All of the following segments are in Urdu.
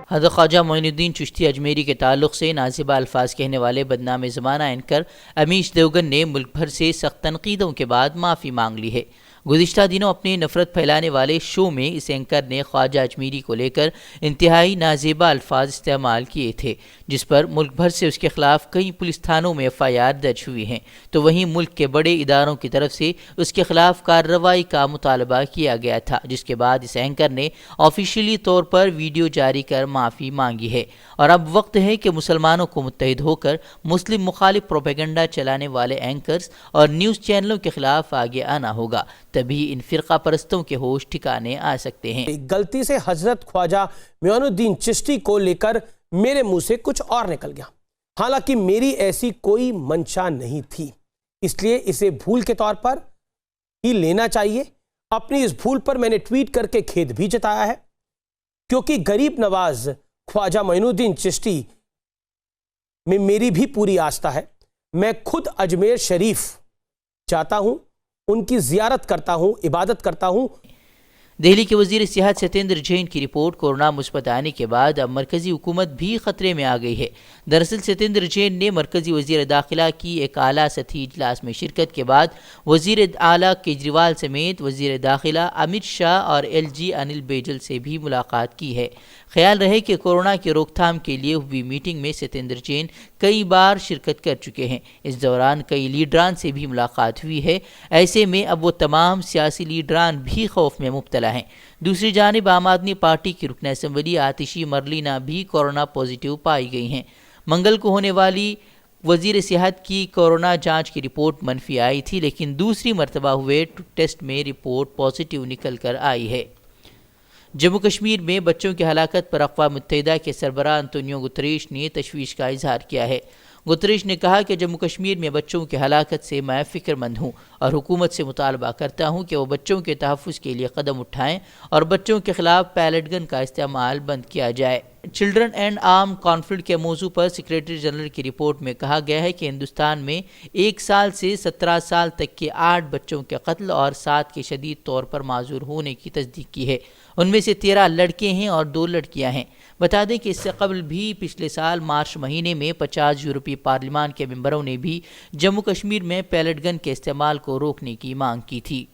حضرت خواجہ معین الدین چشتی اجمیری کے تعلق سے نازیبہ الفاظ کہنے والے بدنام زمانہ اینکر امیش دیوگن نے ملک بھر سے سخت تنقیدوں کے بعد معافی مانگ لی ہے۔ گزشتہ دنوں اپنے نفرت پھیلانے والے شو میں اس اینکر نے خواجہ اجمیری کو لے کر انتہائی نازیبہ الفاظ استعمال کیے تھے، جس پر ملک بھر سے اس کے خلاف کئی پولیس تھانوں میں FIR درج ہوئی ہیں، تو وہیں ملک کے بڑے اداروں کی طرف سے اس کے خلاف کارروائی کا مطالبہ کیا گیا تھا، جس کے بعد اس اینکر نے آفیشیلی طور پر ویڈیو جاری کر معافی مانگی ہے۔ اور اب وقت ہے کہ مسلمانوں کو متحد ہو کر مسلم مخالف پروپیگنڈا چلانے والے اینکرز اور نیوز چینلوں کے خلاف آگے آنا ہوگا، تبھی ان فرقہ پرستوں کے ہوش ٹھکانے آ سکتے ہیں۔ غلطی سے حضرت خواجہ معین الدین چشتی کو لے کر میرے منہ سے کچھ اور نکل گیا، حالانکہ میری ایسی کوئی منشا نہیں تھی، اس لیے اسے بھول کے طور پر ہی لینا چاہیے۔ اپنی اس بھول پر میں نے ٹویٹ کر کے کھید بھی جتایا ہے، کیونکہ غریب نواز خواجہ معین الدین چشتی میں میری بھی پوری آستہ ہے۔ میں خود اجمیر شریف جاتا ہوں، ان کی زیارت کرتا ہوں، عبادت کرتا ہوں۔ دہلی کے وزیر سیاحت ستیندر جین کی رپورٹ کورونا مثبت آنے کے بعد اب مرکزی حکومت بھی خطرے میں آ گئی ہے۔ دراصل ستیندر جین نے مرکزی وزیر داخلہ کی ایک اعلیٰ سطحی اجلاس میں شرکت کے بعد وزیر اعلیٰ کیجریوال سمیت وزیر داخلہ امت شاہ اور LG انل بیجل سے بھی ملاقات کی ہے۔ خیال رہے کہ کورونا کی روک تھام کے لیے ہوئی میٹنگ میں ستیندر جین کئی بار شرکت کر چکے ہیں۔ اس دوران کئی لیڈران سے بھی ملاقات ہوئی ہے، ایسے میں اب وہ تمام سیاسی لیڈران بھی خوف میں مبتلا ہیں۔ دوسری جانب عام آدمی پارٹی کی رکن اسمبلی آتشی مرلینا بھی کورونا پازیٹیو پائی گئی ہیں۔ منگل کو ہونے والی وزیر صحت کی کورونا جانچ کی رپورٹ منفی آئی تھی، لیکن دوسری مرتبہ ہوئے ٹیسٹ میں رپورٹ پازیٹیو نکل کر آئی ہے۔ جموں کشمیر میں بچوں کی ہلاکت پر اقوام متحدہ کے سربراہ انتونیو گتریش نے تشویش کا اظہار کیا ہے۔ گتریش نے کہا کہ جموں کشمیر میں بچوں کی ہلاکت سے میں فکر مند ہوں اور حکومت سے مطالبہ کرتا ہوں کہ وہ بچوں کے تحفظ کے لیے قدم اٹھائیں اور بچوں کے خلاف پیلٹ گن کا استعمال بند کیا جائے۔ چلڈرن اینڈ آرم کانفلکٹ کے موضوع پر سیکریٹری جنرل کی رپورٹ میں کہا گیا ہے کہ ہندوستان میں 1 سال سے 17 سال تک کے 8 بچوں کے قتل اور 7 کے شدید طور پر معذور ہونے کی تصدیق کی ہے۔ ان میں سے 13 لڑکے ہیں اور 2 لڑکیاں ہیں۔ بتا دیں کہ اس سے قبل بھی پچھلے سال مارچ مہینے میں 50 یورپی پارلیمان کے ممبروں نے بھی جموں کشمیر میں پیلٹ گن کے استعمال کو روکنے کی مانگ کی تھی۔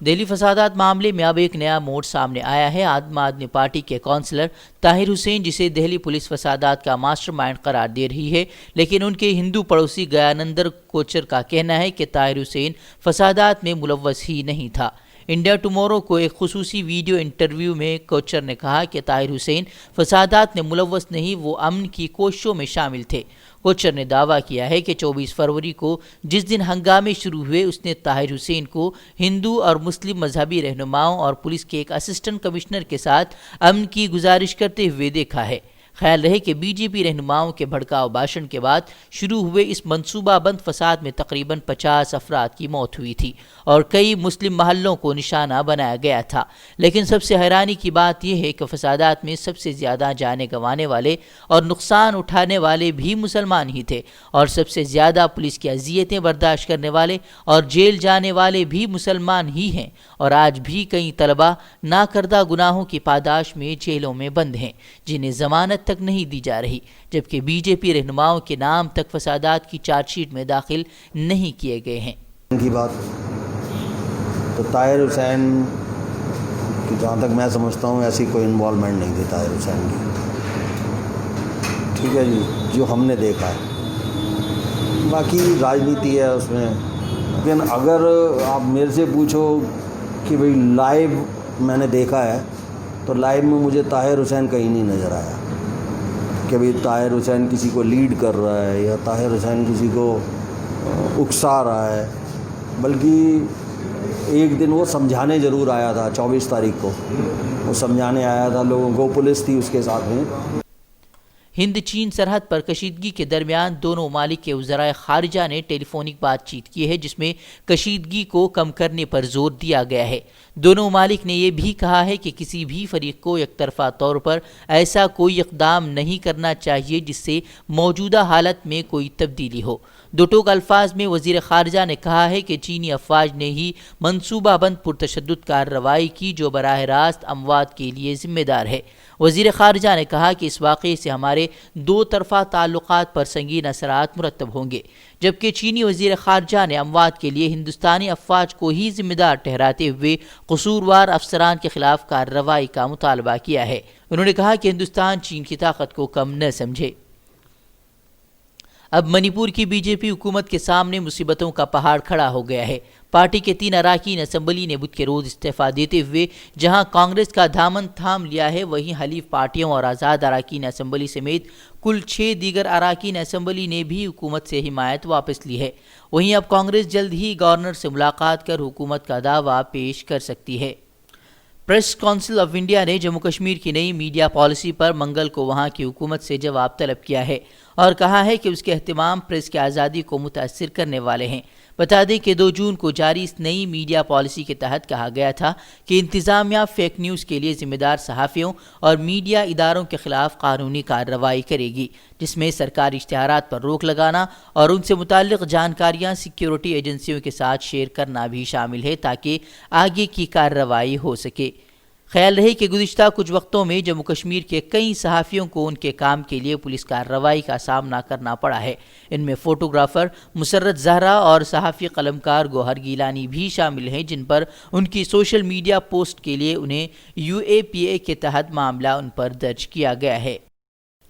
دہلی فسادات معاملے میں اب ایک نیا موڑ سامنے آیا ہے۔ عام آدمی پارٹی کے کونسلر طاہر حسین، جسے دہلی پولیس فسادات کا ماسٹر مائنڈ قرار دے رہی ہے، لیکن ان کے ہندو پڑوسی گیانندر کوچر کا کہنا ہے کہ طاہر حسین فسادات میں ملوث ہی نہیں تھا۔ انڈیا ٹمورو کو ایک خصوصی ویڈیو انٹرویو میں کوچر نے کہا کہ طاہر حسین فسادات میں ملوث نہیں، وہ امن کی کوششوں میں شامل تھے۔ کوچر نے دعویٰ کیا ہے کہ 24 فروری کو جس دن ہنگامے شروع ہوئے، اس نے طاہر حسین کو ہندو اور مسلم مذہبی رہنماؤں اور پولیس کے ایک اسسٹنٹ کمشنر کے ساتھ امن کی گزارش کرتے ہوئے دیکھا ہے۔ خیال رہے کہ BJP رہنماؤں کے بھڑکاؤ بھاشن کے بعد شروع ہوئے اس منصوبہ بند فساد میں تقریباً 50 افراد کی موت ہوئی تھی اور کئی مسلم محلوں کو نشانہ بنایا گیا تھا۔ لیکن سب سے حیرانی کی بات یہ ہے کہ فسادات میں سب سے زیادہ جانیں گنوانے والے اور نقصان اٹھانے والے بھی مسلمان ہی تھے، اور سب سے زیادہ پولیس کی اذیتیں برداشت کرنے والے اور جیل جانے والے بھی مسلمان ہی ہیں، اور آج بھی کئی طلبہ ناکردہ گناہوں کی پاداش میں جیلوں میں بند ہیں، جنہیں ضمانت تک نہیں دی جا رہی، جبکہ BJP رہنماؤں کے نام تک فسادات کی چارج شیٹ میں داخل نہیں کیے گئے ہیں۔ کی بات تو طاہر حسین کی جہاں تک میں سمجھتا ہوں ایسی کوئی انوالومنٹ نہیں تھی طاہر حسین کی، ٹھیک ہے جی، جو ہم نے دیکھا ہے۔ باقی راجنیتی ہے اس میں، لیکن اگر آپ میرے سے پوچھو کہ بھئی لائیو میں نے دیکھا ہے تو لائیو میں مجھے طاہر حسین کہیں نہیں نظر آیا کہ بھئی طاہر حسین کسی کو لیڈ کر رہا ہے یا طاہر حسین کسی کو اکسا رہا ہے، بلکہ ایک دن وہ سمجھانے ضرور آیا تھا، 24 تاریخ کو وہ سمجھانے آیا تھا لوگوں کو، پولیس تھی اس کے ساتھ میں۔ ہند چین سرحد پر کشیدگی کے درمیان دونوں ممالک کے وزرائے خارجہ نے ٹیلی فونک بات چیت کی ہے، جس میں کشیدگی کو کم کرنے پر زور دیا گیا ہے۔ دونوں ممالک نے یہ بھی کہا ہے کہ کسی بھی فریق کو یک طرفہ طور پر ایسا کوئی اقدام نہیں کرنا چاہیے جس سے موجودہ حالت میں کوئی تبدیلی ہو۔ دو ٹوک الفاظ میں وزیر خارجہ نے کہا ہے کہ چینی افواج نے ہی منصوبہ بند پرتشدد کارروائی کی جو براہ راست اموات کے لیے ذمہ دار ہے۔ وزیر خارجہ نے کہا کہ اس واقعے سے ہمارے دو طرفہ تعلقات پر سنگین اثرات مرتب ہوں گے، جبکہ چینی وزیر خارجہ نے اموات کے لیے ہندوستانی افواج کو ہی ذمہ دار ٹھہراتے ہوئے قصوروار افسران کے خلاف کارروائی کا مطالبہ کیا ہے۔ انہوں نے کہا کہ ہندوستان چین کی طاقت کو کم نہ سمجھے۔ اب منی پور کی بی جے پی حکومت کے سامنے مصیبتوں کا پہاڑ کھڑا ہو گیا ہے۔ پارٹی کے 3 اراکین اسمبلی نے بدھ کے روز استعفیٰ دیتے ہوئے جہاں کانگریس کا دامن تھام لیا ہے، وہیں حلیف پارٹیوں اور آزاد اراکین اسمبلی سمیت کل 6 دیگر اراکین اسمبلی نے بھی حکومت سے حمایت واپس لی ہے۔ وہیں اب کانگریس جلد ہی گورنر سے ملاقات کر حکومت کا دعویٰ پیش کر سکتی ہے۔ پریس کونسل آف انڈیا نے جموں کشمیر کی نئی میڈیا پالیسی پر منگل کو وہاں کی حکومت سے جواب طلب کیا ہے اور کہا ہے کہ اس کے اہتمام پریس کی آزادی کو متاثر کرنے والے ہیں۔ بتا دیں کہ 2 جون کو جاری اس نئی میڈیا پالیسی کے تحت کہا گیا تھا کہ انتظامیہ فیک نیوز کے لیے ذمہ دار صحافیوں اور میڈیا اداروں کے خلاف قانونی کارروائی کرے گی، جس میں سرکاری اشتہارات پر روک لگانا اور ان سے متعلق جانکاریاں سیکیورٹی ایجنسیوں کے ساتھ شیئر کرنا بھی شامل ہے تاکہ آگے کی کارروائی ہو سکے۔ خیال رہے کہ گزشتہ کچھ وقتوں میں جموں کشمیر کے کئی صحافیوں کو ان کے کام کے لیے پولیس کارروائی کا سامنا کرنا پڑا ہے۔ ان میں فوٹوگرافر مسرت زہرا اور صحافی قلمکار گوہر گیلانی بھی شامل ہیں، جن پر ان کی سوشل میڈیا پوسٹ کے لیے انہیں UAPA کے تحت معاملہ ان پر درج کیا گیا ہے۔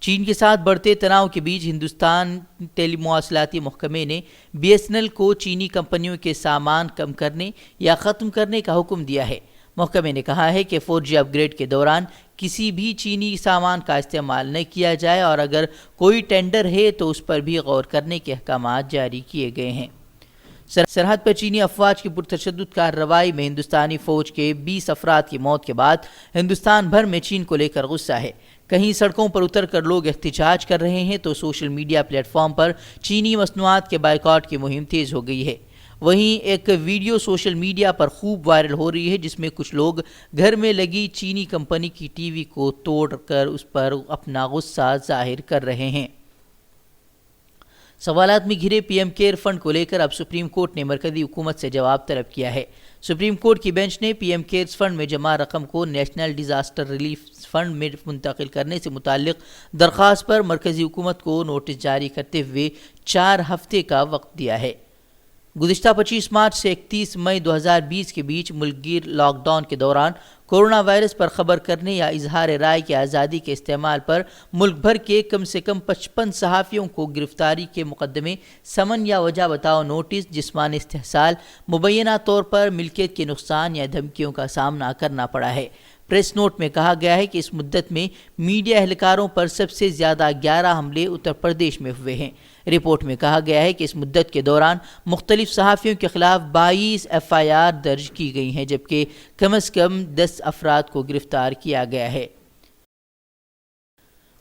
چین کے ساتھ بڑھتے تناؤ کے بیچ ہندوستان ٹیلی مواصلاتی محکمے نے BSNL کو چینی کمپنیوں کے سامان کم کرنے یا ختم کرنے کا حکم دیا ہے۔ محکمے نے کہا ہے کہ 4G اپ گریڈ کے دوران کسی بھی چینی سامان کا استعمال نہ کیا جائے اور اگر کوئی ٹینڈر ہے تو اس پر بھی غور کرنے کے احکامات جاری کیے گئے ہیں۔ سرحد پر چینی افواج کی پرتشدد کارروائی میں ہندوستانی فوج کے 20 افراد کی موت کے بعد ہندوستان بھر میں چین کو لے کر غصہ ہے۔ کہیں سڑکوں پر اتر کر لوگ احتجاج کر رہے ہیں تو سوشل میڈیا پلیٹ فارم پر چینی مصنوعات کے بائیکاٹ کی مہم تیز ہو گئی ہے۔ وہیں ایک ویڈیو سوشل میڈیا پر خوب وائرل ہو رہی ہے جس میں کچھ لوگ گھر میں لگی چینی کمپنی کی ٹی وی کو توڑ کر اس پر اپنا غصہ ظاہر کر رہے ہیں۔ سوالات میں گھرے PM کیئر فنڈ کو لے کر اب سپریم کورٹ نے مرکزی حکومت سے جواب طلب کیا ہے۔ سپریم کورٹ کی بینچ نے PM کیئرز فنڈ میں جمع رقم کو نیشنل ڈیزاسٹر ریلیف فنڈ میں منتقل کرنے سے متعلق درخواست پر مرکزی حکومت کو نوٹس جاری کرتے ہوئے 4 ہفتے کا وقت دیا ہے۔ گزشتہ 25 مارچ سے 31 مئی 2020 کے بیچ ملک گیر لاک ڈاؤن کے دوران کورونا وائرس پر خبر کرنے یا اظہار رائے کی آزادی کے استعمال پر ملک بھر کے کم سے کم 55 صحافیوں کو گرفتاری کے مقدمے، سمن یا وجہ بتاؤ نوٹس، جسمانی استحصال، مبینہ طور پر ملکیت کے نقصان یا دھمکیوں کا سامنا کرنا پڑا ہے۔ پریس نوٹ میں کہا گیا ہے کہ اس مدت میں میڈیا اہلکاروں پر سب سے زیادہ 11 حملے اتر پردیش میں ہوئے ہیں۔ رپورٹ میں کہا گیا ہے کہ اس مدت کے دوران مختلف صحافیوں کے خلاف 22 FIR درج کی گئی ہیں، جبکہ کم از کم 10 افراد کو گرفتار کیا گیا ہے۔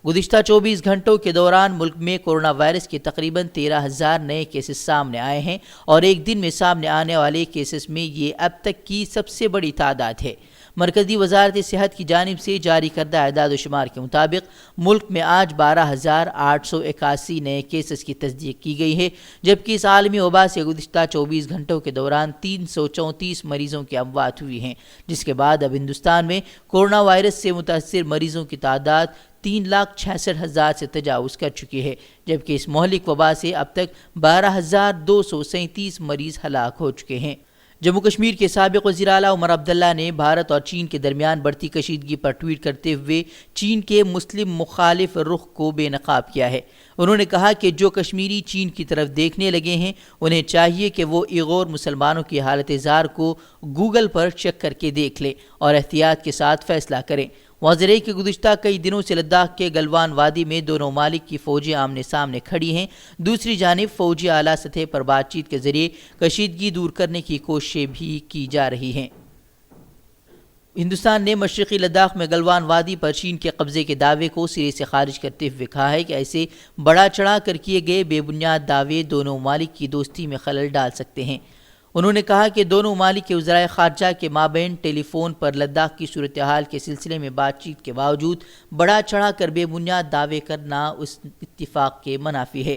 گزشتہ 24 گھنٹوں کے دوران ملک میں کورونا وائرس کے تقریباً 13,000 نئے کیسز سامنے آئے ہیں اور ایک دن میں سامنے آنے والے کیسز میں یہ اب تک کی سب سے بڑی تعداد ہے۔ مرکزی وزارت صحت کی جانب سے جاری کردہ اعداد و شمار کے مطابق ملک میں آج 12,881 نئے کیسز کی تصدیق کی گئی ہے، جبکہ اس عالمی وبا سے گزشتہ 24 گھنٹوں کے دوران 334 مریضوں کی اموات ہوئی ہیں، جس کے بعد اب ہندوستان میں کورونا وائرس سے متاثر مریضوں کی تعداد 3,66,000 سے تجاوز کر چکی ہے، جبکہ اس مہلک وبا سے اب تک 12,237 مریض ہلاک ہو چکے ہیں۔ جموں کشمیر کے سابق وزیر اعلیٰ عمر عبداللہ نے بھارت اور چین کے درمیان بڑھتی کشیدگی پر ٹویٹ کرتے ہوئے چین کے مسلم مخالف رخ کو بے نقاب کیا ہے۔ انہوں نے کہا کہ جو کشمیری چین کی طرف دیکھنے لگے ہیں انہیں چاہیے کہ وہ ایغور مسلمانوں کی حالت زار کو گوگل پر چیک کر کے دیکھ لیں اور احتیاط کے ساتھ فیصلہ کریں۔ واضح ہے کہ گزشتہ کئی دنوں سے لداخ کے گلوان وادی میں دونوں ممالک کی فوجیں آمنے سامنے کھڑی ہیں۔ دوسری جانب فوجی اعلیٰ سطح پر بات چیت کے ذریعے کشیدگی دور کرنے کی کوششیں بھی کی جا رہی ہیں۔ ہندوستان نے مشرقی لداخ میں گلوان وادی پر چین کے قبضے کے دعوے کو سرے سے خارج کرتے ہوئے کہا ہے کہ ایسے بڑا چڑھا کر کیے گئے بے بنیاد دعوے دونوں ممالک کی دوستی میں خلل ڈال سکتے ہیں۔ انہوں نے کہا کہ دونوں ممالک کے وزرائے خارجہ کے مابین ٹیلی فون پر لداخ کی صورتحال کے سلسلے میں بات چیت کے باوجود بڑا چڑھا کر بے بنیاد دعوے کرنا اس اتفاق کے منافی ہے۔